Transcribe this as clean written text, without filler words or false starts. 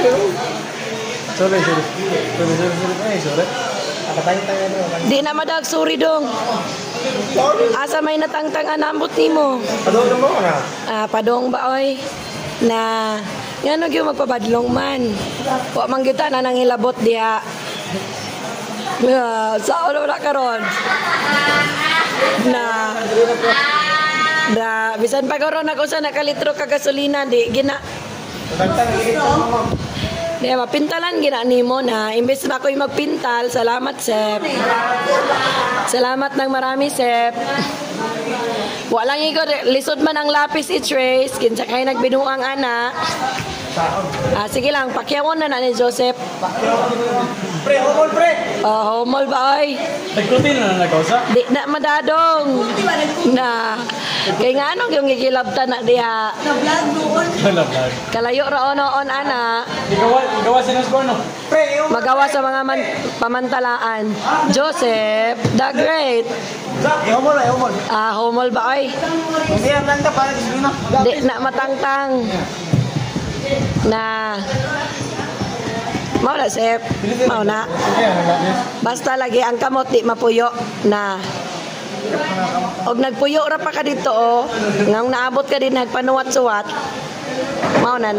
Sorry. Sorry. Di na madag, sorry dong. Asa may natangtang anambot nimo. Padong mo na. Padong ba oy? Na ngano gyud magpabadlong man. Wa man gyud ta na nang hilabot diha. Sa ulo na karon. Na bisan pa karon ako sa nakalitro ka gasolina di gina. Di mapintalan gina nimo na imbes na ako'y magpintal. Salamat, Sep. Salamat ng marami, Sep. Walang igo lisod man ang lapis i-trace kinsa kay nagbinuang ana. Sige lang, pakyawon na ni Joseph. Pre, homol pre. Homol ba oy? Nagkutin na nagkausa? Di na madadong. Na kay nga anong yung gigilabta na diha. Na-vlog noon. Kalayo ra on ana. Igawa sa nas no. Pre, Magawa sa mga pamantalaan. Joseph, the great. homol. Homol ba oy? Hindi lang ta para disino. Di na matangtang. Na mao na Sep. Mao na. Basta lagi ang kamot di mapuyo na. Og nagpuyo ra pa ka dito ngang naabot ka din nagpanuwat-suwat. Mao na.